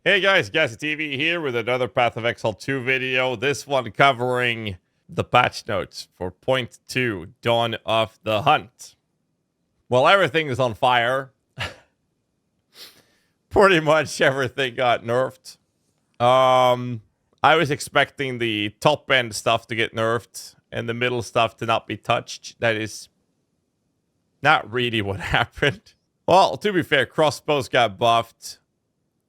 Hey guys, GHAZZY TV here with another Path of Exile 2 video. This one covering the patch notes for point 2, Dawn of the Hunt. Well, everything is on fire. Pretty much everything got nerfed. I was expecting the top end stuff to get nerfed and the middle stuff to not be touched. That is not really what happened. Well, to be fair, crossbows got buffed.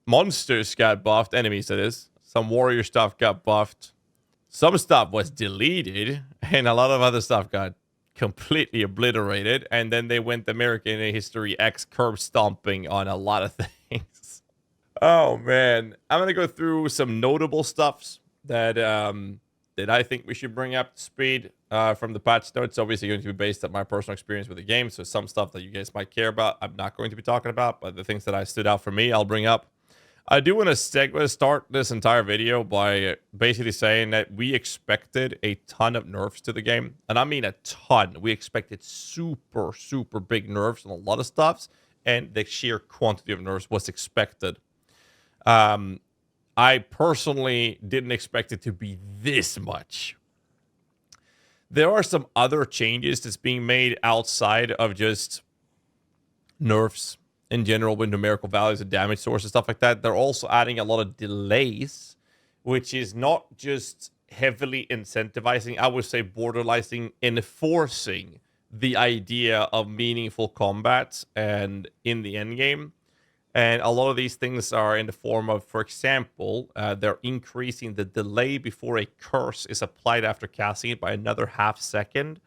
Monsters got buffed, enemies that is. Some warrior stuff got buffed. Some stuff was deleted, and a lot of other stuff got completely obliterated. And then they went American History X curb stomping on a lot of things. Oh man, I'm gonna go through some notable stuffs that I think we should bring up to speed from the patch notes. Obviously, going to be based on my personal experience with the game, so some stuff that you guys might care about, I'm not going to be talking about. But the things that I stood out for me, I'll bring up. I do want to start this entire video by basically saying that we expected a ton of nerfs to the game. And I mean a ton. We expected super, super big nerfs on a lot of stuffs. And the sheer quantity of nerfs was expected. I personally didn't expect it to be this much. There are some other changes that's being made outside of just nerfs in general with numerical values and damage source and stuff like that. They're also adding a lot of delays, which is not just heavily incentivizing, I would say borderlining, enforcing the idea of meaningful combat and in the end game. And a lot of these things are in the form of, for example, they're increasing the delay before a curse is applied after casting it by another half second.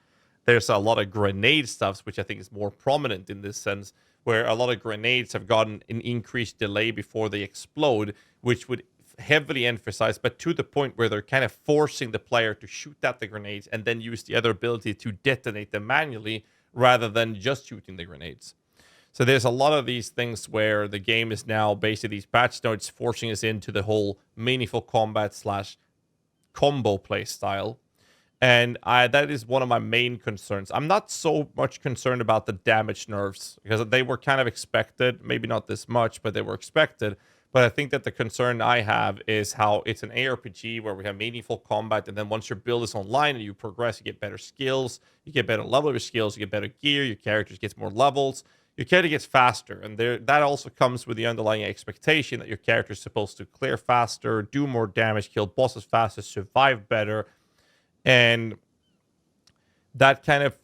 There's a lot of grenade stuffs, which I think is more prominent in this sense, where a lot of grenades have gotten an increased delay before they explode, which would heavily emphasize, but to the point where they're kind of forcing the player to shoot at the grenades and then use the other ability to detonate them manually rather than just shooting the grenades. So there's a lot of these things where the game is now basically these patch notes forcing us into the whole meaningful combat / combo play style. And that is one of my main concerns. I'm not so much concerned about the damage nerfs because they were kind of expected. Maybe not this much, but they were expected. But I think that the concern I have is how it's an ARPG where we have meaningful combat. And then once your build is online and you progress, you get better skills. You get better level of your skills. You get better gear. Your characters get more levels. Your character gets faster. And that also comes with the underlying expectation that your character is supposed to clear faster, do more damage, kill bosses faster, survive better. And that kind of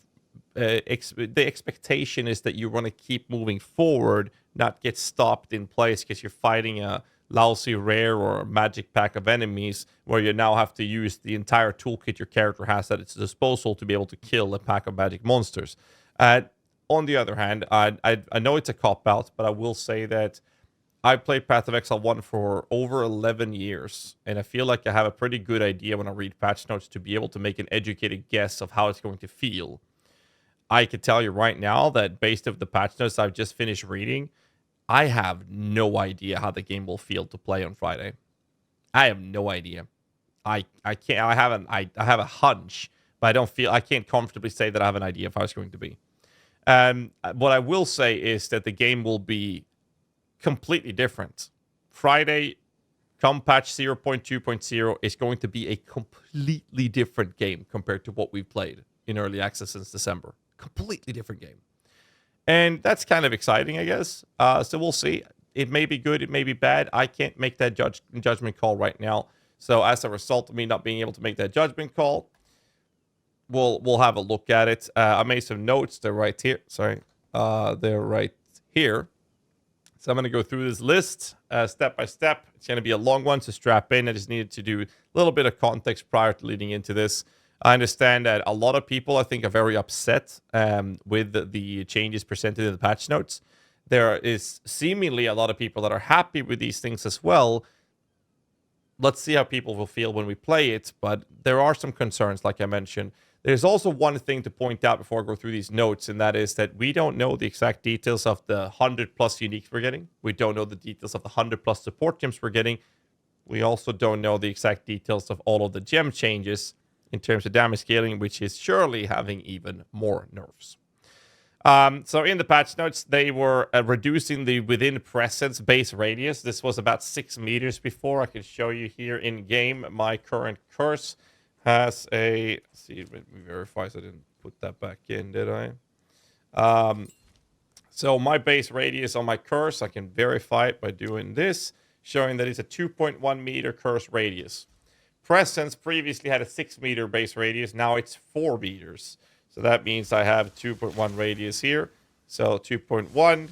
the expectation is that you want to keep moving forward, not get stopped in place because you're fighting a lousy rare or a magic pack of enemies where you now have to use the entire toolkit your character has at its disposal to be able to kill a pack of magic monsters. On the other hand, I know it's a cop-out, but I will say that I played Path of Exile 1 for over 11 years, and I feel like I have a pretty good idea when I read patch notes to be able to make an educated guess of how it's going to feel. I can tell you right now that based off the patch notes I've just finished reading, I have no idea how the game will feel to play on Friday. I have no idea. I have a hunch, but I can't comfortably say that I have an idea of how it's going to be. What I will say is that the game will be completely different. Friday, come patch 0.2.0 is going to be a completely different game compared to what we've played in early access since December. Completely different game. And that's kind of exciting, I guess. So we'll see. It may be good, it may be bad. I can't make that judgment call right now. So as a result of me not being able to make that judgment call, we'll have a look at it. I made some notes. They're right here. Sorry. They're right here. So I'm going to go through this list step by step. It's going to be a long one, so strap in. I just needed to do a little bit of context prior to leading into this. I understand that a lot of people, I think, are very upset with the changes presented in the patch notes. There is seemingly a lot of people that are happy with these things as well. Let's see how people will feel when we play it, but there are some concerns, like I mentioned. There's also one thing to point out before I go through these notes, and that is that we don't know the exact details of the 100+ uniques we're getting. We don't know the details of the 100+ support gems we're getting. We also don't know the exact details of all of the gem changes in terms of damage scaling, which is surely having even more nerfs. So in the patch notes, they were reducing the within presence base radius. This was about 6 meters before. I can show you here in game. My current curse has a. Let's see, let me verify. So I didn't put that back in, did I? So my base radius on my curse, I can verify it by doing this, showing that it's a 2.1 meter curse radius. Presence previously had a 6 meter base radius. Now it's 4 meters. So that means I have 2.1 radius here. So 2.1.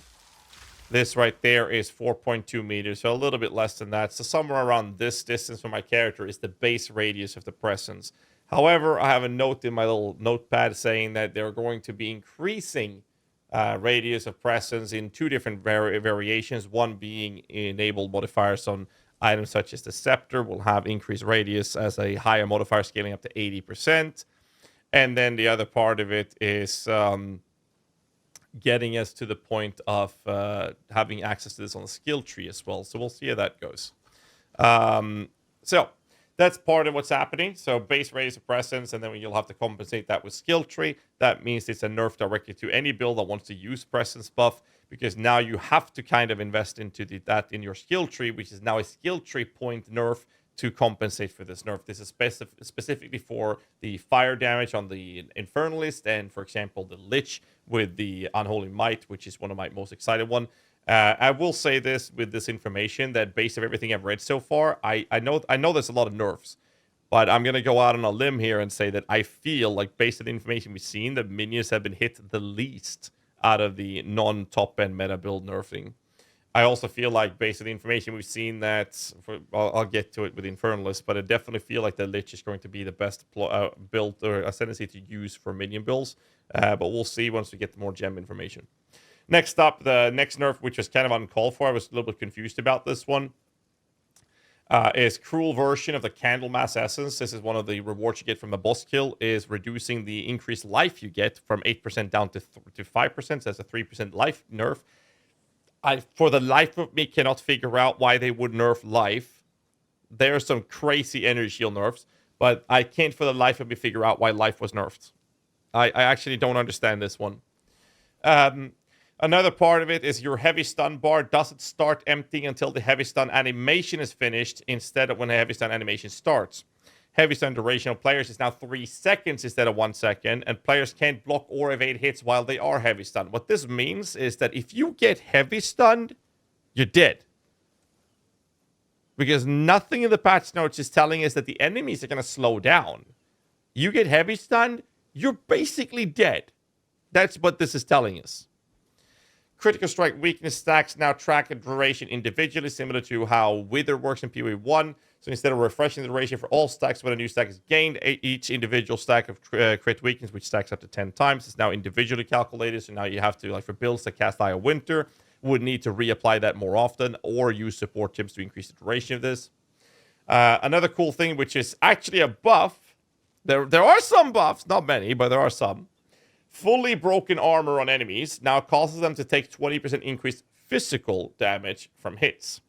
This right there is 4.2 meters. So a little bit less than that. So somewhere around this distance for my character is the base radius of the presence. However, I have a note in my little notepad saying that they're going to be increasing radius of presence in 2 different variations. One being enabled modifiers on items such as the scepter will have increased radius as a higher modifier scaling up to 80%. And then the other part of it is getting us to the point of having access to this on the skill tree as well. So we'll see how that goes. So that's part of what's happening. So base radius of presence, and then you'll have to compensate that with skill tree. That means it's a nerf directly to any build that wants to use presence buff, because now you have to kind of invest into that in your skill tree, which is now a skill tree point nerf to compensate for this nerf. This is specifically for the fire damage on the Infernalist and, for example, the Lich with the Unholy Might, which is one of my most excited one. I will say this with this information, that based on everything I've read so far, I know there's a lot of nerfs, but I'm going to go out on a limb here and say that I feel like, based on the information we've seen, that minions have been hit the least out of the non-top end meta build nerfing. I also feel like, based on the information we've seen, that I'll get to it with Infernalist, but I definitely feel like the Lich is going to be the best build or Ascendancy to use for minion builds. But we'll see once we get more gem information. Next up, the next nerf, which was kind of uncalled for, I was a little bit confused about this one, is cruel version of the Candlemass Essence. This is one of the rewards you get from the boss kill, is reducing the increased life you get from 8% down to 5%. So that's a 3% life nerf. I, for the life of me, cannot figure out why they would nerf life. There are some crazy energy shield nerfs, but I can't for the life of me figure out why life was nerfed. I actually don't understand this one. Another part of it is your heavy stun bar doesn't start emptying until the heavy stun animation is finished, instead of when the heavy stun animation starts. Heavy stun duration of players is now 3 seconds instead of 1 second, and players can't block or evade hits while they are heavy stunned. What this means is that if you get heavy stunned, you're dead. Because nothing in the patch notes is telling us that the enemies are going to slow down. You get heavy stunned, you're basically dead. That's what this is telling us. Critical strike weakness stacks now track a duration individually, similar to how Wither works in PoE 1. So instead of refreshing the duration for all stacks when a new stack is gained, each individual stack of crit weakness, which stacks up to 10 times, is now individually calculated. So now you have to, like for builds that cast Eye of Winter, would need to reapply that more often, or use support tips to increase the duration of this. Another cool thing, which is actually a buff. There are some buffs, not many, but there are some. Fully broken armor on enemies now causes them to take 20% increased physical damage from hits.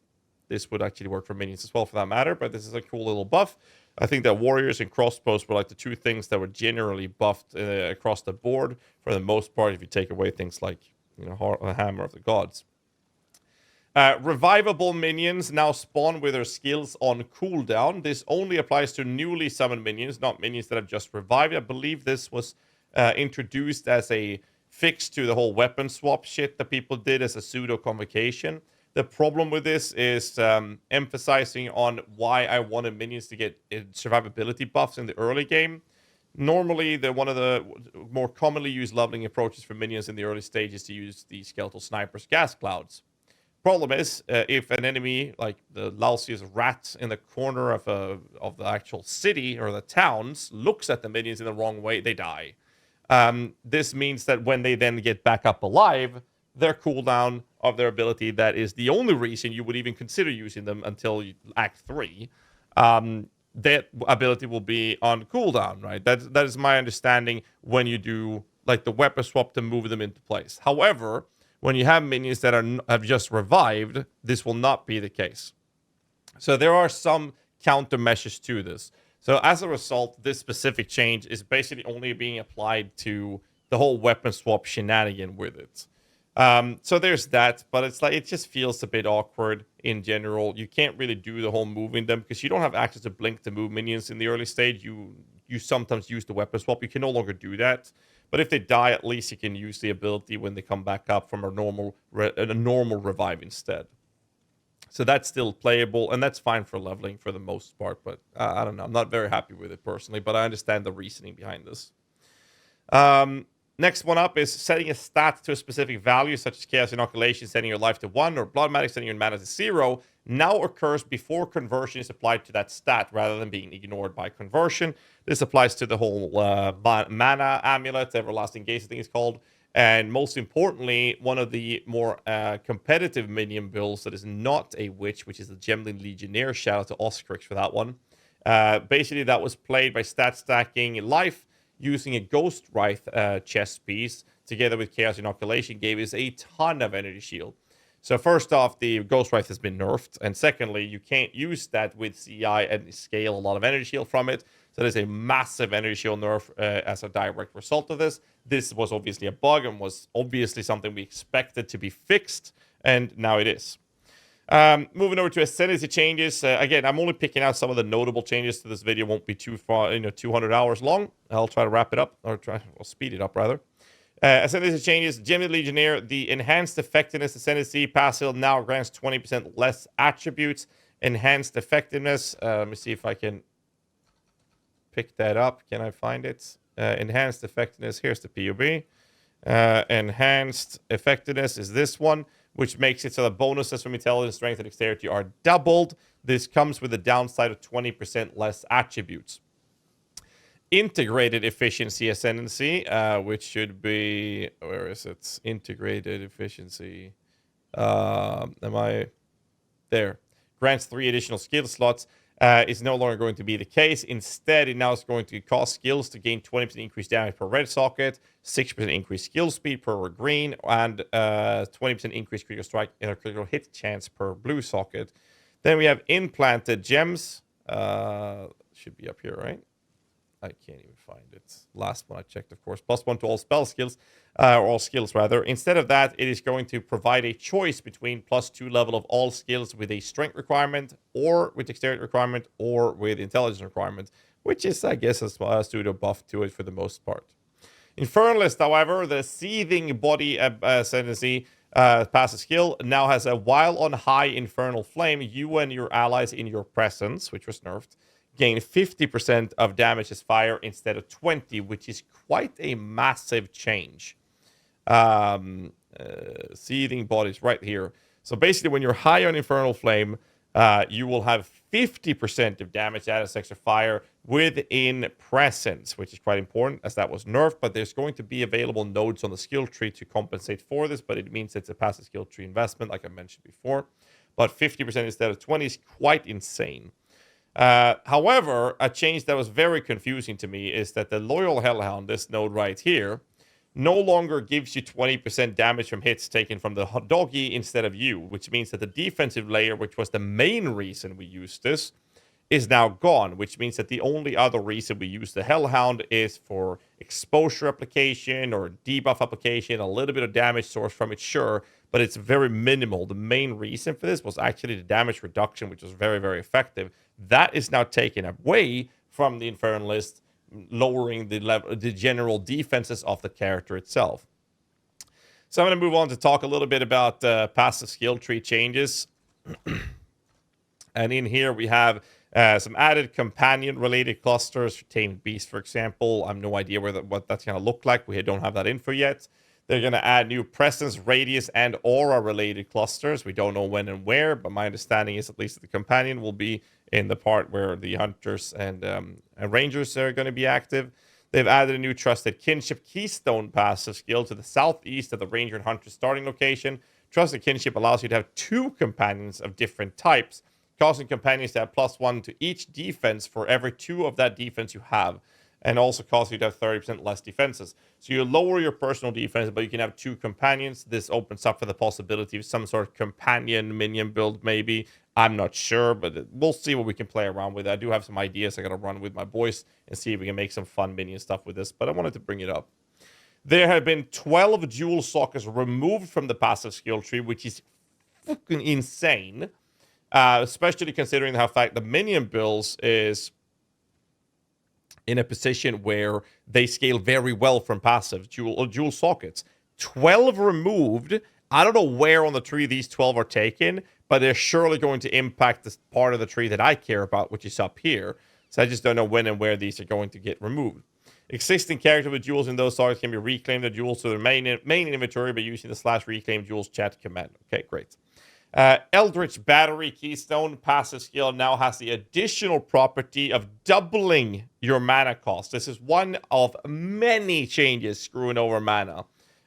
This would actually work for minions as well, for that matter, but this is a cool little buff. I think that warriors and crossbows were like the 2 things that were generally buffed across the board for the most part, if you take away things like, you know, Hammer of the Gods. Revivable minions now spawn with their skills on cooldown. This only applies to newly summoned minions, not minions that have just revived. I believe this was introduced as a fix to the whole weapon swap shit that people did as a pseudo convocation. The problem with this is emphasizing on why I wanted minions to get survivability buffs in the early game. Normally, one of the more commonly used leveling approaches for minions in the early stages to use the skeletal snipers gas clouds. Problem is, if an enemy, like the lousiest rat in the corner of the actual city or the towns, looks at the minions in the wrong way, they die. This means that when they then get back up alive, their cooldown of their ability, that is the only reason you would even consider using them until Act 3, that ability will be on cooldown, right? That is my understanding when you do like the weapon swap to move them into place. However, when you have minions that have just revived, this will not be the case. So there are some countermeasures to this. So as a result, this specific change is basically only being applied to the whole weapon swap shenanigan with it. So there's that, but it's like it just feels a bit awkward in general. You can't really do the whole moving them because you don't have access to blink to move minions in the early stage. You sometimes use the weapon swap. You can no longer do that. But if they die, at least you can use the ability when they come back up from a normal revive instead. So that's still playable, and that's fine for leveling for the most part. But I don't know. I'm not very happy with it personally, but I understand the reasoning behind this. Next one up is setting a stat to a specific value, such as Chaos Inoculation, setting your life to 1, or Blood Magic, setting your mana to 0, now occurs before conversion is applied to that stat, rather than being ignored by conversion. This applies to the whole mana amulet, Everlasting Gaze, I think it's called. And most importantly, one of the more competitive minion builds that is not a witch, which is the Gemlin Legionnaire. Shout out to Oscrix for that one. Basically, that was played by stat stacking life, using a Ghost Wraith chest piece together with Chaos Inoculation gave us a ton of energy shield. So first off, the Ghost Wraith has been nerfed, and secondly, you can't use that with CI and scale a lot of energy shield from it. So there's a massive energy shield nerf as a direct result of this. This was obviously a bug and was obviously something we expected to be fixed, and now it is. Moving over to Ascendancy changes. Again, I'm only picking out some of the notable changes, so this video won't be too far, 200 hours long. I'll try to wrap it up, or speed it up rather. Ascendancy changes. Gemini Legionnaire, the enhanced effectiveness Ascendancy passive now grants 20% less attributes. Enhanced effectiveness. Let me see if I can pick that up. Can I find it? Enhanced effectiveness. Here's the POB. Enhanced effectiveness is this one, which makes it so the bonuses from intelligence, strength, and dexterity are doubled. This comes with a downside of 20% less attributes. Integrated efficiency Ascendancy, which should be, where is it? Integrated efficiency. Am I there? Grants 3 additional skill slots. Is no longer going to be the case. Instead, it now is going to cost skills to gain 20% increased damage per red socket, 6% increased skill speed per green, and 20% increased critical strike and a critical hit chance per blue socket. Then we have implanted gems. Should be up here, right? I can't even find it. Last one I checked, of course. +1 to all spell skills, or all skills rather. Instead of that, it is going to provide a choice between +2 level of all skills with a strength requirement, or with dexterity requirement, or with intelligence requirement, which is, I guess, a pseudo buff to it for the most part. Infernalist, however, the Seething Body Ascendancy passive skill now has a while on high infernal flame, you and your allies in your presence, which was nerfed, gain 50% of damage as fire instead of 20, which is quite a massive change. Seething Bodies right here. So basically, when you're high on Infernal Flame, you will have 50% of damage out of extra fire within presence, which is quite important as that was nerfed, but there's going to be available nodes on the skill tree to compensate for this, but it means it's a passive skill tree investment, like I mentioned before. But 50% instead of 20 is quite insane. However, a change that was very confusing to me is that the Loyal Hellhound, this node right here, no longer gives you 20% damage from hits taken from the doggy instead of you, which means that the defensive layer, which was the main reason we used this, is now gone, which means that the only other reason we use the Hellhound is for exposure application or debuff application, a little bit of damage source from it, sure, but it's very minimal. The main reason for this was actually the damage reduction, which was very, very effective. That is now taken away from the Infernalist, lowering the general defenses of the character itself. So I'm going to move on to talk a little bit about passive skill tree changes. And in here we have some added companion-related clusters for Tamed Beast, for example. I have no idea what that's going to look like. We don't have that info yet. They're going to add new presence, radius, and aura-related clusters. We don't know when and where, but my understanding is at least that the companion will be in the part where the hunters and rangers are going to be active. They've added a new Trusted Kinship Keystone passive skill to the southeast of the ranger and hunter starting location. Trusted Kinship allows you to have 2 companions of different types, causing companions to have +1 to each defense for every 2 of that defense you have, and also causes you to have 30% less defenses. So you lower your personal defense, but you can have 2 companions. This opens up for the possibility of some sort of companion minion build, maybe. I'm not sure, but we'll see what we can play around with. I do have some ideas I got to run with my boys and see if we can make some fun minion stuff with this, but I wanted to bring it up. There have been 12 dual sockets removed from the passive skill tree, which is fucking insane. Especially considering how fact the Minion builds is in a position where they scale very well from passive dual sockets. 12 removed. I don't know where on the tree these 12 are taken, but they're surely going to impact the part of the tree that I care about, which is up here. So I just don't know when and where these are going to get removed. Existing character with jewels in those sockets can be reclaimed the jewels to their main inventory by using the /reclaim jewels chat command. Okay, great. Eldritch Battery Keystone passive skill now has the additional property of doubling your mana cost. This is one of many changes screwing over mana.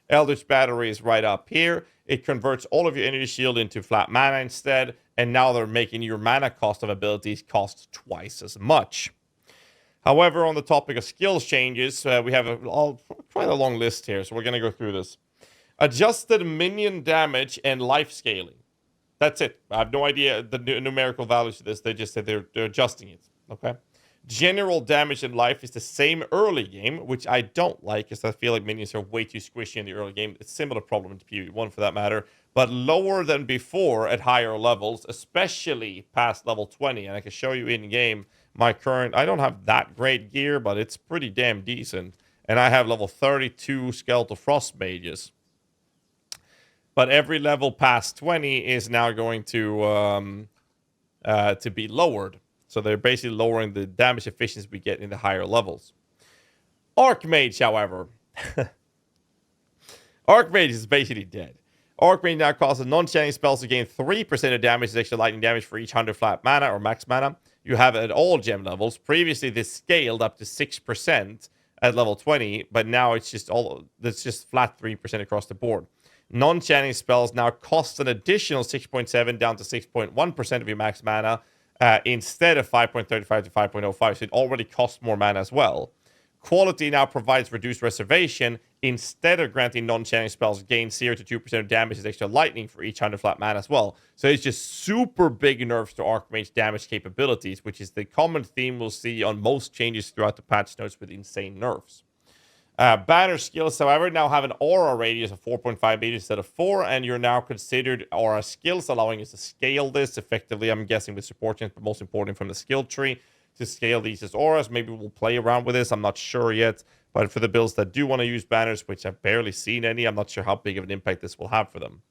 Eldritch Battery is right up here. It converts all of your energy shield into flat mana instead, and now they're making your mana cost of abilities cost twice as much. However, on the topic of skills changes, we have quite a long list here, so we're going to go through this. Adjusted minion damage and life scaling. That's it. I have no idea the numerical values of this. They just said they're adjusting it. Okay. General damage in life is the same early game, which I don't like, because I feel like minions are way too squishy in the early game. It's a similar problem to PvE1 for that matter, but lower than before at higher levels, especially past level 20. And I can show you in game my current. I don't have that great gear, but it's pretty damn decent. And I have level 32 Skeletal Frost Mages. But every level past 20 is now going to be lowered. So they're basically lowering the damage efficiency we get in the higher levels. Archmage, however. Archmage is basically dead. Archmage now causes non-channeling spells to gain 3% of damage as extra lightning damage for each 100 flat mana or max mana you have at all gem levels. Previously, this scaled up to 6% at level 20, but now it's just flat 3% across the board. Non-channeling spells now cost an additional 6.7 down to 6.1% of your max mana instead of 5.35 to 5.05. So it already costs more mana as well. Quality now provides reduced reservation. Instead of granting non-channeling spells, gain 0 to 2% of damage as extra lightning for each 100 flat mana as well. So it's just super big nerfs to Archmage damage capabilities, which is the common theme we'll see on most changes throughout the patch notes with insane nerfs. Banner skills, however, now have an aura radius of 4.5 meters instead of 4, and you're now considered aura skills, allowing us to scale this effectively, I'm guessing, with support chance, but most important from the skill tree to scale these as auras. Maybe we'll play around with this. I'm not sure yet, but for the builds that do want to use banners, which I've barely seen any, I'm not sure how big of an impact this will have for them.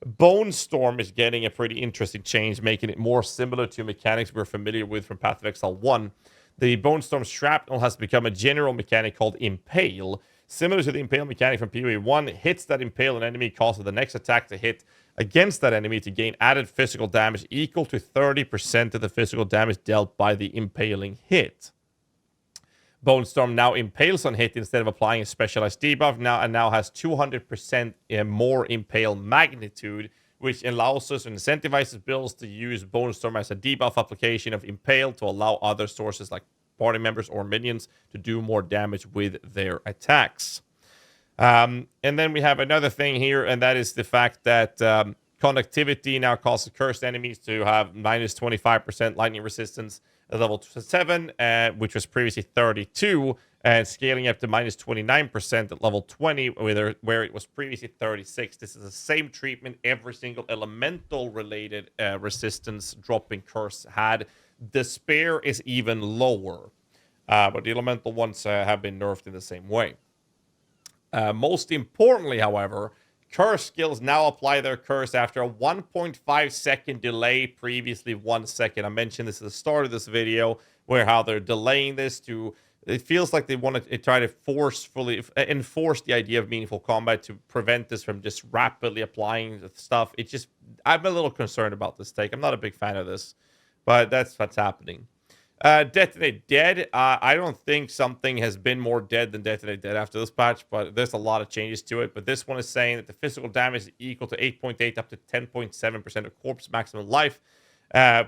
Bone Storm is getting a pretty interesting change, making it more similar to mechanics we're familiar with from Path of Exile 1. The Bone Storm Shrapnel has become a general mechanic called Impale. Similar to the Impale mechanic from PvE1, hits that impale an enemy causes the next attack to hit against that enemy to gain added physical damage equal to 30% of the physical damage dealt by the impaling hit. Bone Storm now impales on hit instead of applying a specialized debuff and now has 200% more impale magnitude, which allows us and incentivizes builds to use Bone Storm as a debuff application of Impale to allow other sources like party members or minions to do more damage with their attacks. And then we have another thing here, and that is the fact that conductivity now causes cursed enemies to have minus 25% lightning resistance at level 7, which was previously 32, and scaling up to minus 29% at level 20, where it was previously 36. This is the same treatment every single elemental-related resistance dropping curse had. Despair is even lower, but the elemental ones have been nerfed in the same way. Most importantly, however, curse skills now apply their curse after a 1.5 second delay, previously 1 second. I mentioned this at the start of this video, where how they're delaying this to... It feels like they want to try to forcefully enforce the idea of meaningful combat to prevent this from just rapidly applying stuff. It just... I'm a little concerned about this take. I'm not a big fan of this, but that's what's happening. Detonate Dead. I don't think something has been more dead than Detonate Dead after this patch, but there's a lot of changes to it. But this one is saying that the physical damage is equal to 8.8 up to 10.7% of corpse maximum life,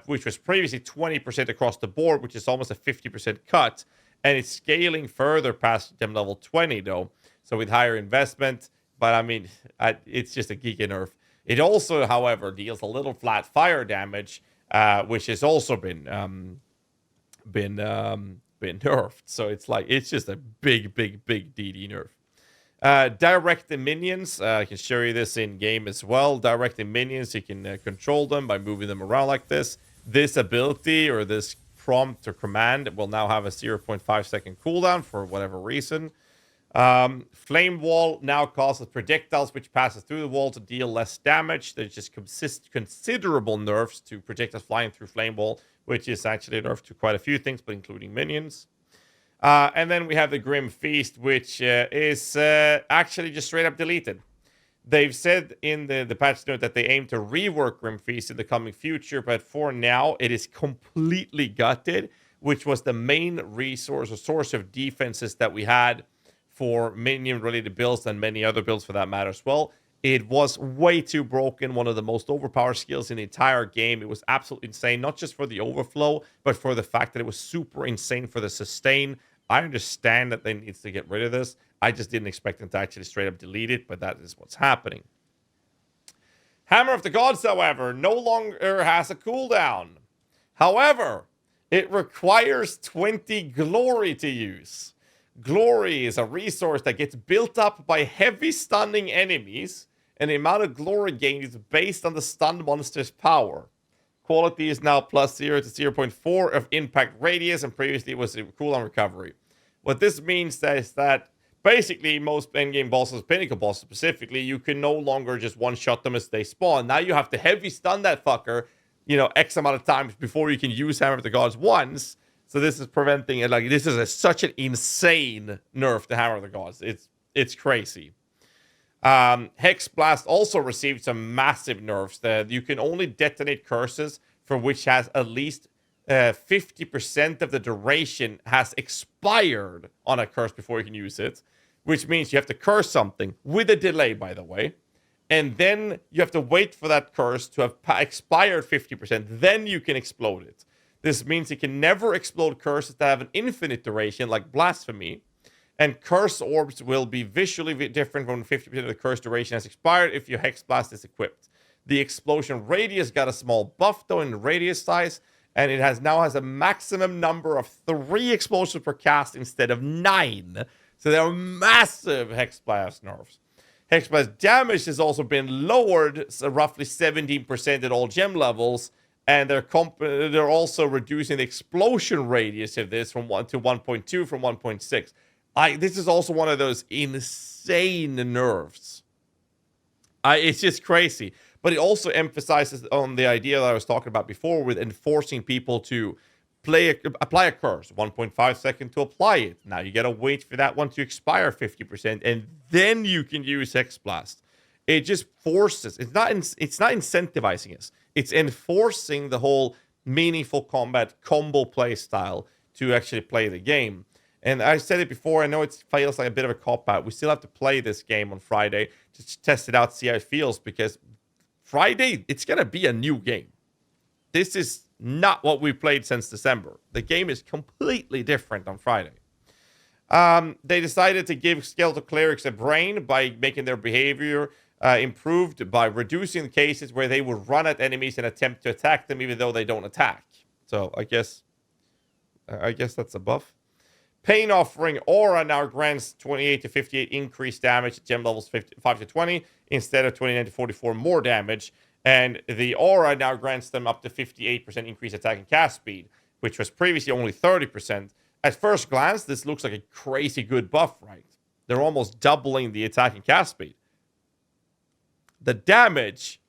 which was previously 20% across the board, which is almost a 50% cut. And it's scaling further past gem level 20, though. So with higher investment, but I mean, it's just a giga nerf. It also, however, deals a little flat fire damage, which has also been nerfed. So it's like, it's just a big DD nerf. Directing minions. I can show you this in game as well. Directing minions, you can control them by moving them around like this. This ability or this prompt or command will now have a 0.5 second cooldown for whatever reason. Flame wall now causes projectiles which passes through the wall to deal less damage. There's just considerable nerfs to projectiles flying through flame wall, which is actually a nerf to quite a few things, but including minions. And then we have the Grim Feast, which is actually just straight up deleted. They've said in the patch note that they aim to rework Grim Feast in the coming future, but for now, it is completely gutted, which was the main resource or source of defenses that we had for minion-related builds and many other builds for that matter as well. It was way too broken, one of the most overpowered skills in the entire game. It was absolutely insane, not just for the overflow, but for the fact that it was super insane for the sustain. I understand that they need to get rid of this. I just didn't expect them to actually straight up delete it, but that is what's happening. Hammer of the Gods, however, no longer has a cooldown. However, it requires 20 glory to use. Glory is a resource that gets built up by heavy stunning enemies, and the amount of glory gained is based on the stunned monster's power. Quality is now plus 0 to 0.4 of impact radius, and previously it was a cooldown recovery. What this means is that basically most endgame bosses, pinnacle bosses specifically, you can no longer just one-shot them as they spawn. Now you have to heavy stun that fucker, X amount of times before you can use Hammer of the Gods once. So this is preventing it. Like, this is such an insane nerf to Hammer of the Gods. It's crazy. Hex Blast also received some massive nerfs. That you can only detonate curses for which has at least 50% of the duration has expired on a curse before you can use it, which means you have to curse something with a delay, by the way, and then you have to wait for that curse to have expired 50%. Then you can explode it. This means you can never explode curses that have an infinite duration, like Blasphemy. And curse orbs will be visually different when 50% of the curse duration has expired if your Hex Blast is equipped. The explosion radius got a small buff, though, in radius size. And it now has a maximum number of 3 explosions per cast instead of 9. So there are massive Hex Blast nerfs. Hex Blast damage has also been lowered, so roughly 17% at all gem levels. And they're also reducing the explosion radius of this from 1 to 1.2 from 1.6. This is also one of those insane nerfs. It's just crazy. But it also emphasizes on the idea that I was talking about before with enforcing people to apply a curse. 1.5 seconds to apply it. Now you got to wait for that one to expire 50%, and then you can use Hex Blast. It just forces. It's not incentivizing us. It's enforcing the whole meaningful combat combo play style to actually play the game. And I said it before, I know it feels like a bit of a cop-out. We still have to play this game on Friday to test it out, see how it feels, because Friday, it's going to be a new game. This is not what we played since December. The game is completely different on Friday. They decided to give Skeletal Clerics a brain by making their behavior improved by reducing the cases where they would run at enemies and attempt to attack them even though they don't attack. So I guess that's a buff. Pain Offering Aura now grants 28 to 58 increased damage at gem levels 5 to 20 instead of 29 to 44 more damage. And the Aura now grants them up to 58% increased attack and cast speed, which was previously only 30%. At first glance, this looks like a crazy good buff, right? They're almost doubling the attack and cast speed. The damage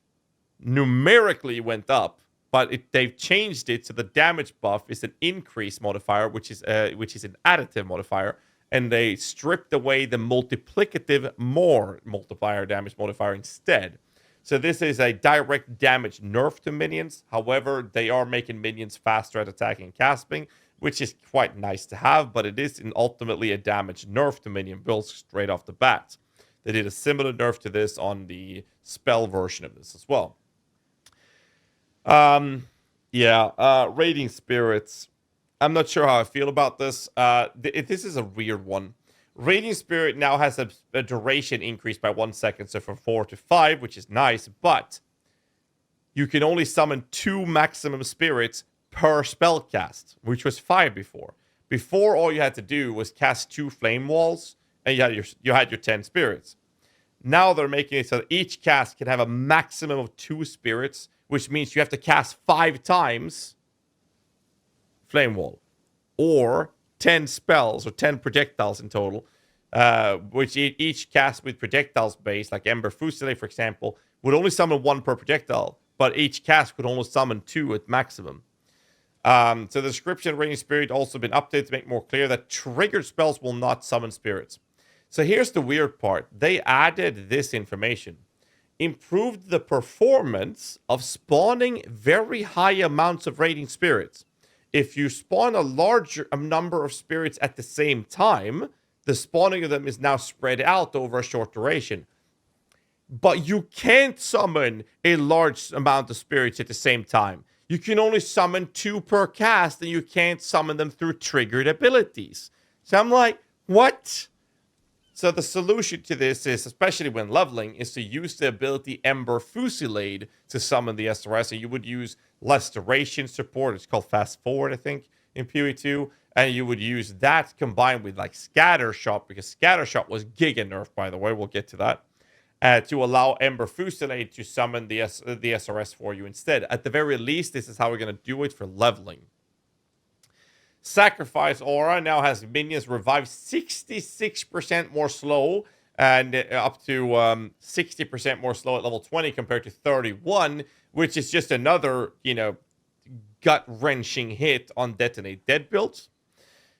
numerically went up, but they've changed it so the damage buff is an increase modifier, which is an additive modifier, and they stripped away the multiplicative more multiplier damage modifier instead. So this is a direct damage nerf to minions. However, they are making minions faster at attacking and casting, which is quite nice to have, but it is ultimately a damage nerf to minion builds straight off the bat. They did a similar nerf to this on the spell version of this as well. Raiding Spirits. I'm not sure how I feel about this. This is a weird one. Radiant Spirit now has a duration increase by 1 second, so from 4 to 5, which is nice, but you can only summon 2 maximum spirits per spell cast, which was 5 before. Before, all you had to do was cast 2 flame walls, And you had your 10 spirits. Now they're making it so that each cast can have a maximum of 2 spirits, which means you have to cast 5 times Flame Wall, or 10 spells or 10 projectiles in total, which each cast with projectiles base, like Ember Fusilier, for example, would only summon 1 per projectile, but each cast could only summon 2 at maximum. So the description of Raging Spirit also been updated to make more clear that triggered spells will not summon spirits. So here's the weird part. They added this information. Improved the performance of spawning very high amounts of Raging Spirits. If you spawn a larger number of spirits at the same time, the spawning of them is now spread out over a short duration. But you can't summon a large amount of spirits at the same time. You can only summon 2 per cast, and you can't summon them through triggered abilities. So I'm like, what? So the solution to this is, especially when leveling, is to use the ability Ember Fusilier to summon the SRS. And you would use less duration support. It's called Fast Forward, I think, in PoE2. And you would use that combined with like Scatter Shot, because Scatter Shot was giga nerf, by the way. We'll get to that. To allow Ember Fusilier to summon the SRS for you instead. At the very least, this is how we're going to do it for leveling. Sacrifice Aura now has minions revived 66% more slow, and up to 60% more slow at level 20 compared to 31, which is just another, gut-wrenching hit on Detonate Dead builds.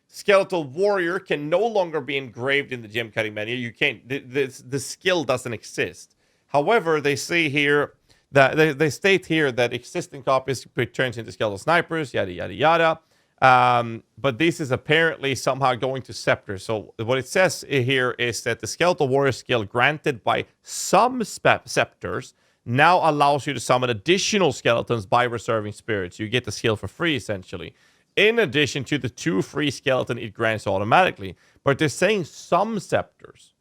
Skeletal Warrior can no longer be engraved in the gem cutting menu. You can't. The skill doesn't exist. However, they say here that they state here that existing copies turns into skeletal snipers, yada yada yada. But this is apparently somehow going to Scepter. So what it says here is that the Skeletal Warrior skill granted by some Scepters now allows you to summon additional skeletons by reserving spirits. You get the skill for free, essentially. In addition to the 2 free skeleton it grants automatically. But they're saying some Scepters.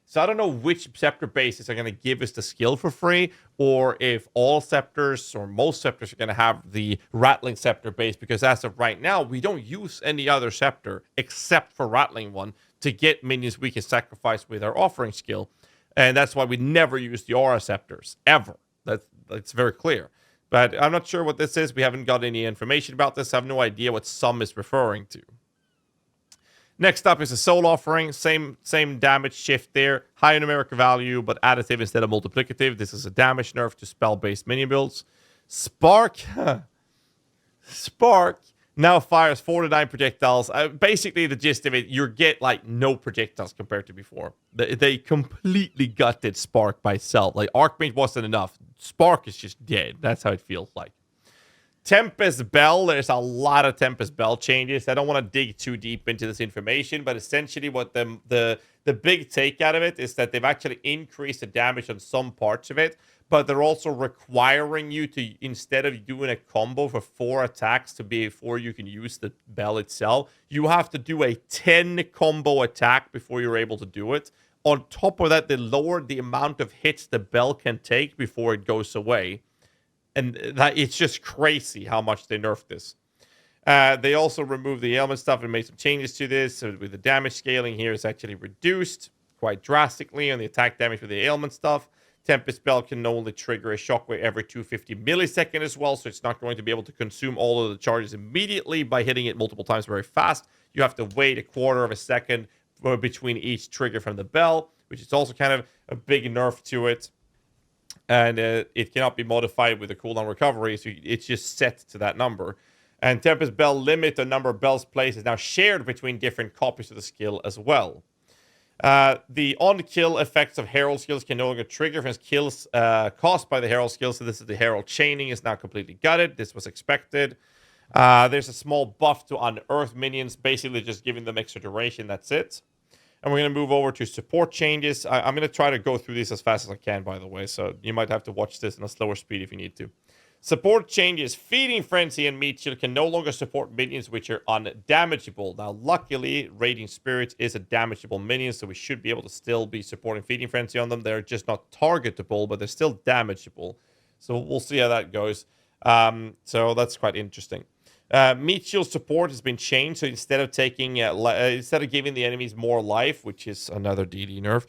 So I don't know which Scepter bases are going to give us the skill for free, or if all Scepters or most Scepters are going to have the Rattling Scepter base, because as of right now, we don't use any other Scepter except for Rattling one to get minions we can sacrifice with our offering skill. And that's why we never use the Aura Scepters, ever. That's very clear. But I'm not sure what this is. We haven't got any information about this. I have no idea what some is referring to. Next up is a soul offering. Same damage shift there. Higher numerical value, but additive instead of multiplicative. This is a damage nerf to spell-based minion builds. Spark. Spark now fires 4 to 9 projectiles. Basically, the gist of it, you get like no projectiles compared to before. They completely gutted Spark by itself. Like Archmage wasn't enough. Spark is just dead. That's how it feels like. Tempest Bell, there's a lot of Tempest Bell changes. I don't want to dig too deep into this information, but essentially what the big take out of it is that they've actually increased the damage on some parts of it, but they're also requiring you to, instead of doing a combo for 4 attacks before you can use the bell itself, you have to do a 10 combo attack before you're able to do it. On top of that, they lowered the amount of hits the bell can take before it goes away. And it's just crazy how much they nerfed this. They also removed the ailment stuff and made some changes to this. So with the damage scaling here, it's actually reduced quite drastically on the attack damage with the ailment stuff. Tempest Bell can only trigger a shockwave every 250 milliseconds as well, so it's not going to be able to consume all of the charges immediately by hitting it multiple times very fast. You have to wait a quarter of a second between each trigger from the bell, which is also kind of a big nerf to it. And it cannot be modified with a cooldown recovery, so it's just set to that number. And Tempest Bell limit the number of bells placed is now shared between different copies of the skill as well. The on-kill effects of Herald skills can no longer trigger from kills caused by the Herald skills. So this is the Herald chaining is now completely gutted. This was expected. There's a small buff to unearth minions, basically just giving them extra duration. That's it. And we're going to move over to support changes. I'm going to try to go through these as fast as I can, by the way. So you might have to watch this in a slower speed if you need to. Support changes. Feeding Frenzy and Meat Shield can no longer support minions which are undamageable. Now, luckily, Raging Spirits is a damageable minion, so we should be able to still be supporting Feeding Frenzy on them. They're just not targetable, but they're still damageable. So we'll see how that goes. So that's quite interesting. Meat shield support has been changed, so instead of taking instead of giving the enemies more life, which is another DD nerf,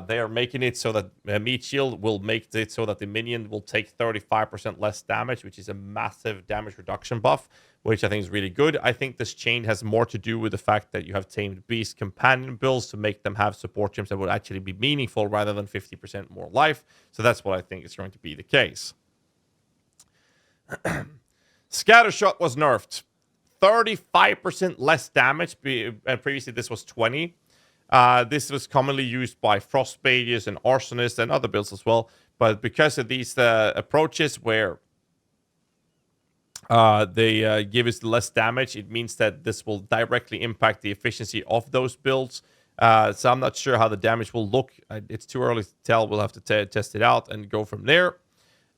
they are making it so that meat shield will make it so that the minion will take 35% less damage, which is a massive damage reduction buff, which I think is really good. I think this change has more to do with the fact that you have tamed beast companion builds to make them have support gems that would actually be meaningful rather than 50% more life. So that's what I think is going to be the case. Scattershot was nerfed. 35% less damage, and previously this was 20. This was commonly used by frost mages and arsonists and other builds as well. But because of these approaches where they give us less damage, it means that this will directly impact the efficiency of those builds. So I'm not sure how the damage will look. It's too early to tell. We'll have to test it out and go from there.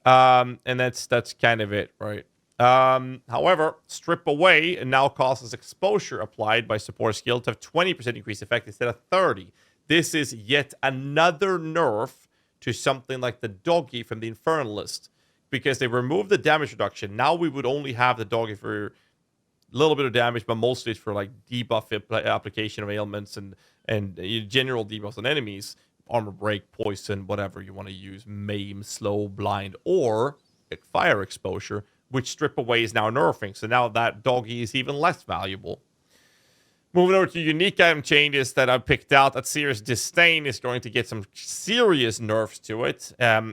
And that's kind of it, right? However, strip away and now causes exposure applied by support skill to have 20% increased effect instead of 30. This is yet another nerf to something like the doggy from the Infernalist, because they removed the damage reduction. Now we would only have the doggy for a little bit of damage, but mostly it's for like debuff application of ailments and general debuffs on enemies, armor break, poison, whatever you want to use, maim, slow, blind, or fire exposure, which strip away is now nerfing. So now that doggy is even less valuable. Moving over to unique item changes that I've picked out, that Serious Disdain is going to get some serious nerfs to it.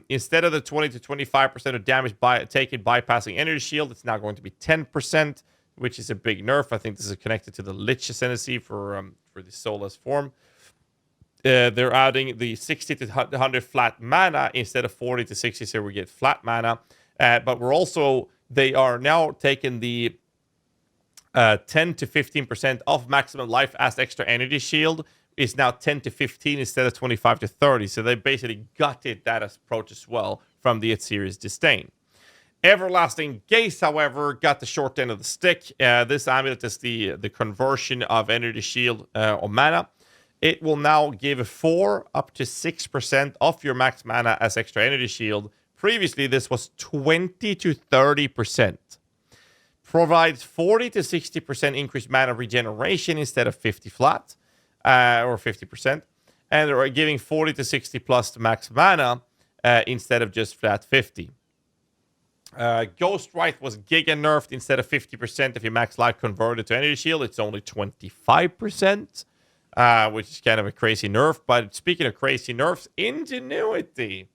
Instead of the 20 to 25% of damage taken bypassing energy shield, it's now going to be 10%, which is a big nerf. I think this is connected to the Lich Ascendancy for the Soulless form. They're adding the 60 to 100 flat mana instead of 40 to 60, so we get flat mana. But they are now taking the 10 to 15% of maximum life as extra energy shield is now 10 to 15 instead of 25 to 30. So they basically gutted that approach as well from the Serious Disdain. Everlasting Gaze, however, got the short end of the stick. This amulet is the conversion of energy shield or mana. It will now give 4 up to 6% of your max mana as extra energy shield. Previously, this was 20 to 30%. Provides 40 to 60% increased mana regeneration instead of 50 flat, or 50%. And they're giving 40 to 60 plus max mana instead of just flat 50. Ghostwrite was giga nerfed. Instead of 50% of your max life converted to energy shield, it's only 25%, which is kind of a crazy nerf. But speaking of crazy nerfs, Ingenuity.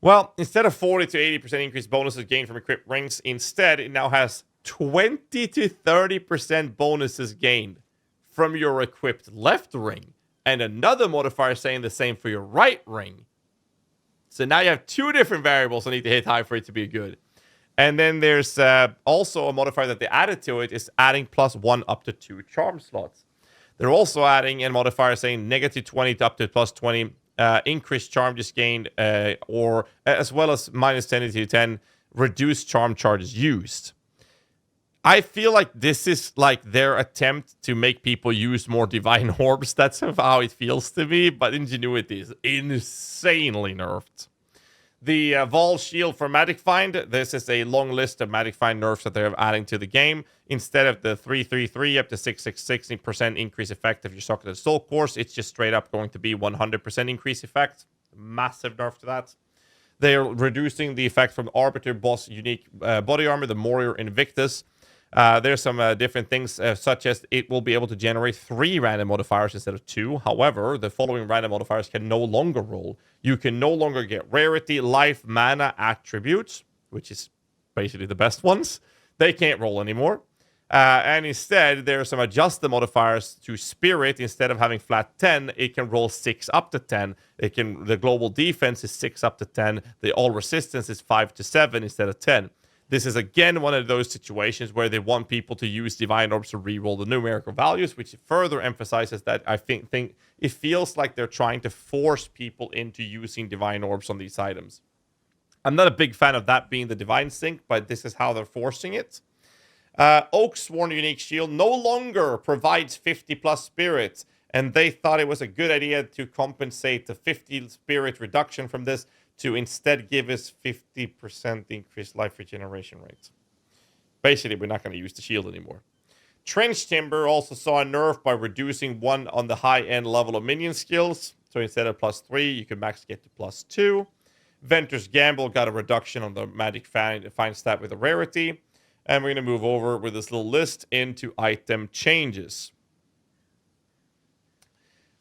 Well, instead of 40 to 80% increased bonuses gained from equipped rings, instead it now has 20 to 30% bonuses gained from your equipped left ring, and another modifier saying the same for your right ring. So now you have 2 different variables that need to hit high for it to be good. And then there's also a modifier that they added to it is adding +1 up to 2 charm slots. They're also adding a modifier saying -20 to up to +20 increased charm just gained, or as well as -10 to 10 reduced charm charges used. I feel like this is like their attempt to make people use more divine orbs. That's how it feels to me, but Ingenuity is insanely nerfed. The Vol Shield for Magic Find. This is a long list of Magic Find nerfs that they're adding to the game. Instead of the 333 up to 666% increase effect if you suck at the Soul Course, it's just straight up going to be 100% increase effect. Massive nerf to that. They are reducing the effect from Arbiter Boss Unique Body Armor, the Warrior Invictus. There's some different things, such as it will be able to generate 3 random modifiers instead of 2. However, the following random modifiers can no longer roll. You can no longer get rarity, life, mana, attributes, which is basically the best ones. They can't roll anymore. And instead, there are some adjusted modifiers to spirit. Instead of having flat 10, it can roll 6 up to 10. The global defense is 6 up to 10. The all resistance is 5 to 7 instead of 10. This is again one of those situations where they want people to use divine orbs to reroll the numerical values, which further emphasizes that I think it feels like they're trying to force people into using divine orbs on these items. I'm not a big fan of that being the divine sync, but this is how they're forcing it. Oaksworn Unique Shield no longer provides 50 plus spirits, and they thought it was a good idea to compensate the 50 spirit reduction from this to instead give us 50% increased life regeneration rate. Basically, we're not going to use the shield anymore. Trench Timber also saw a nerf by reducing 1 on the high-end level of minion skills. So instead of +3, you can max get to +2. Venter's Gamble got a reduction on the magic find stat with a rarity. And we're going to move over with this little list into item changes.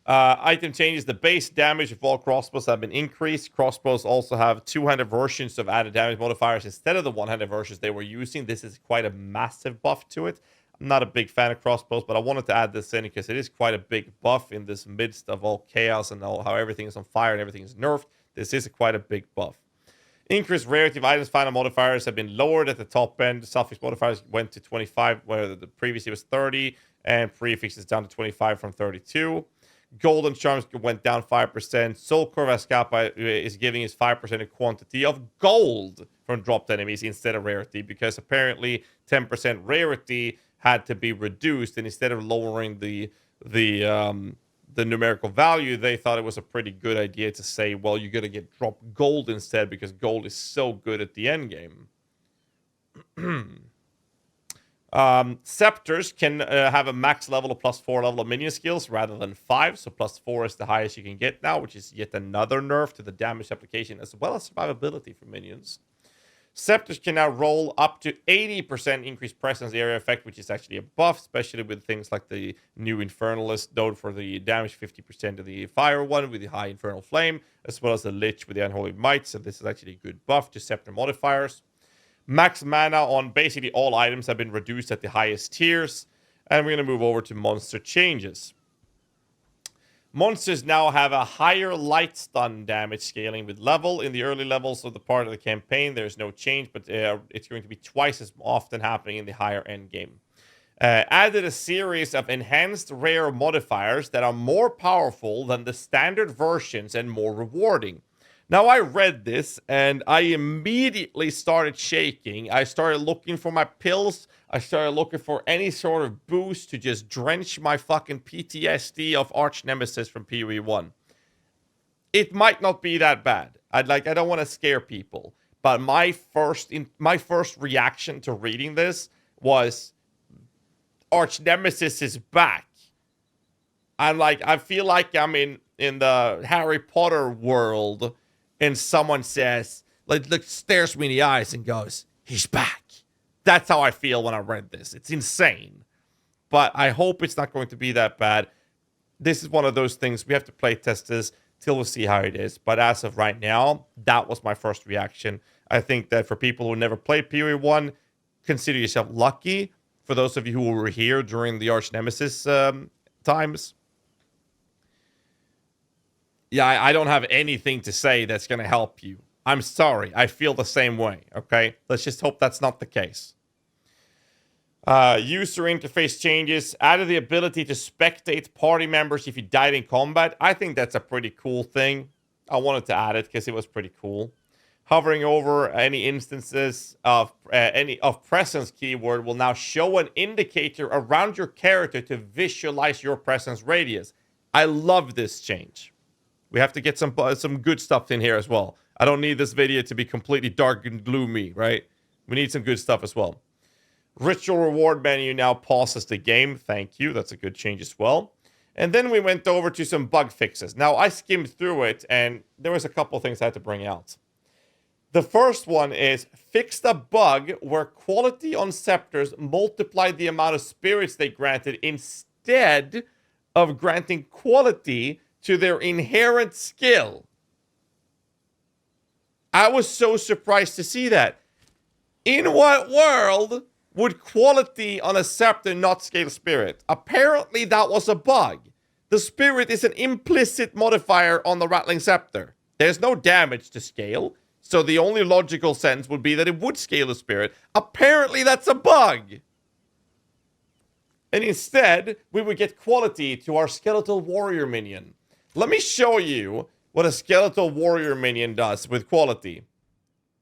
Item changes. The base damage of all crossbows have been increased. Crossbows also have 200 versions of added damage modifiers instead of the 100 versions they were using. This is quite a massive buff to it. I'm not a big fan of crossbows, but I wanted to add this in because it is quite a big buff in this midst of all chaos and all how everything is on fire and everything is nerfed. This is quite a big buff. Increased rarity of items. Final modifiers have been lowered at the top end. Suffix modifiers went to 25, where the previously was 30, and prefix is down to 25 from 32. Golden Charms went down 5%. Soul Core Escapa is giving us 5% of quantity of gold from dropped enemies instead of rarity, because apparently 10% rarity had to be reduced, and instead of lowering the numerical value, they thought it was a pretty good idea to say, well, you're going to get dropped gold instead because gold is so good at the end game. Scepters can have a max level of +4 level of minion skills rather than 5. So +4 is the highest you can get now, which is yet another nerf to the damage application as well as survivability for minions. Scepters can now roll up to 80% increased presence area effect, which is actually a buff, especially with things like the new Infernalist node for the damage 50% of the fire one with the high Infernal Flame, as well as the Lich with the Unholy Might. So this is actually a good buff to Scepter modifiers. Max mana on basically all items have been reduced at the highest tiers. And we're going to move over to monster changes. Monsters now have a higher light stun damage scaling with level. In the early levels of the part of the campaign, there's no change, but it's going to be twice as often happening in the higher end game. Added a series of enhanced rare modifiers that are more powerful than the standard versions and more rewarding. Now, I read this and I immediately started shaking. I started looking for my pills. I started looking for any sort of boost to just drench my fucking PTSD of Arch Nemesis from PoE 1. It might not be that bad. I don't want to scare people, but my first reaction to reading this was Arch Nemesis is back. I feel like I'm in the Harry Potter world. And someone says, stares me in the eyes and goes, he's back. That's how I feel when I read this. It's insane. But I hope it's not going to be that bad. This is one of those things. We have to play test this till we see how it is. But as of right now, that was my first reaction. I think that for people who never played PoE 1, consider yourself lucky. For those of you who were here during the Arch Nemesis times, yeah, I don't have anything to say that's going to help you. I'm sorry. I feel the same way, okay? Let's just hope that's not the case. User interface changes. Added the ability to spectate party members if you died in combat. I think that's a pretty cool thing. I wanted to add it because it was pretty cool. Hovering over any instances of presence keyword will now show an indicator around your character to visualize your presence radius. I love this change. We have to get some good stuff in here as well. I don't need this video to be completely dark and gloomy, right? We need some good stuff as well. Ritual reward menu now pauses the game. Thank you. That's a good change as well. And then we went over to some bug fixes. Now, I skimmed through it, and there was a couple of things I had to bring out. The first one is fixed a bug where quality on scepters multiplied the amount of spirits they granted instead of granting quality to their inherent skill. I was so surprised to see that. In what world would quality on a scepter not scale spirit? Apparently that was a bug. The spirit is an implicit modifier on the Rattling Scepter. There's no damage to scale, so the only logical sense would be that it would scale the spirit. Apparently that's a bug. And instead, we would get quality to our Skeletal Warrior minion. Let me show you what a Skeletal Warrior minion does with quality.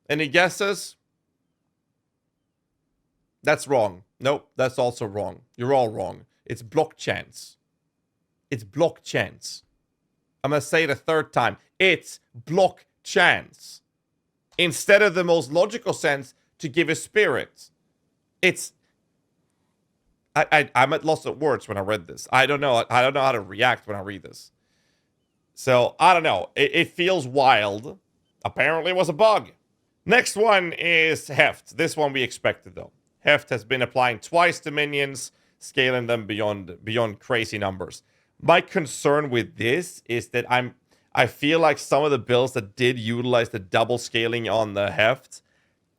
Any guesses? That's wrong. Nope, that's also wrong. You're all wrong. It's block chance. It's block chance. I'm going to say it a third time. It's block chance. Instead of the most logical sense to give a spirit. it's I'm at loss of words when I read this. I don't know how to react when I read this. So I don't know. It feels wild. Apparently it was a bug. Next one is Heft. This one we expected though. Heft has been applying twice to minions, scaling them beyond crazy numbers. My concern with this is that I feel like some of the builds that did utilize the double scaling on the Heft,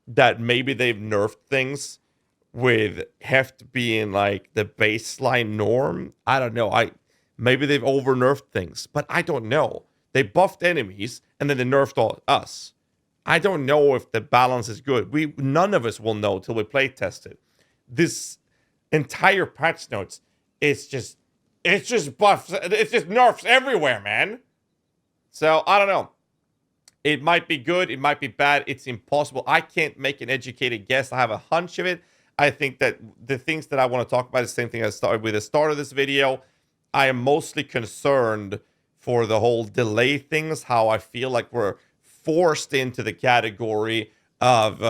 that maybe they've nerfed things with Heft being like the baseline norm. I don't know. Maybe they've over nerfed things, but I don't know. They buffed enemies and then they nerfed all us. I don't know if the balance is good. None of us will know till we play test it. This entire patch notes, it's just buffs. It's just nerfs everywhere, man. So I don't know. It might be good. It might be bad. It's impossible. I can't make an educated guess. I have a hunch of it. I think that the things that I want to talk about is the same thing I started with the start of this video. I am mostly concerned for the whole delay things, how I feel like we're forced into the category of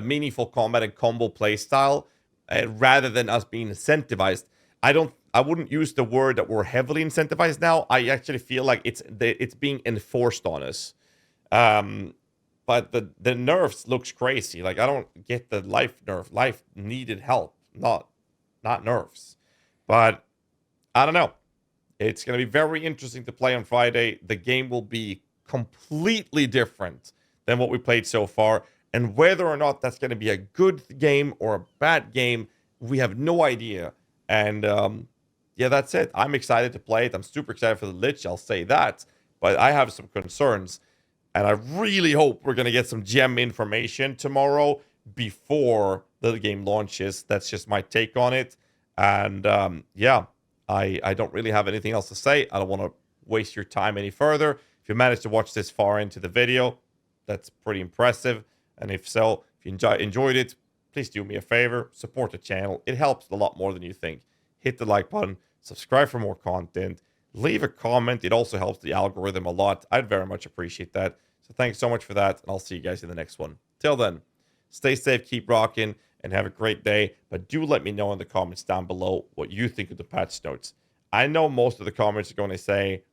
meaningful combat and combo playstyle, rather than us being incentivized. I wouldn't use the word that we're heavily incentivized now. I actually feel like it's being enforced on us. But the nerfs looks crazy. Like, I don't get the life nerf. Life needed help, not nerfs. But I don't know. It's going to be very interesting to play on Friday. The game will be completely different than what we played so far. And whether or not that's going to be a good game or a bad game, we have no idea. And yeah, that's it. I'm excited to play it. I'm super excited for the Lich, I'll say that. But I have some concerns. And I really hope we're going to get some gem information tomorrow before the game launches. That's just my take on it. And yeah, I don't really have anything else to say. I don't want to waste your time any further. If you managed to watch this far into the video, that's pretty impressive. And if so, if you enjoyed it, please do me a favor. Support the channel. It helps a lot more than you think. Hit the like button. Subscribe for more content. Leave a comment. It also helps the algorithm a lot. I'd very much appreciate that. So thanks so much for that. And I'll see you guys in the next one. Till then, stay safe, keep rocking, and have a great day. But do let me know in the comments down below what you think of the patch notes. I know most of the comments are going to say,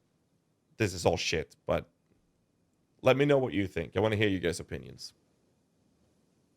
this is all shit. But let me know what you think. I want to hear you guys' opinions.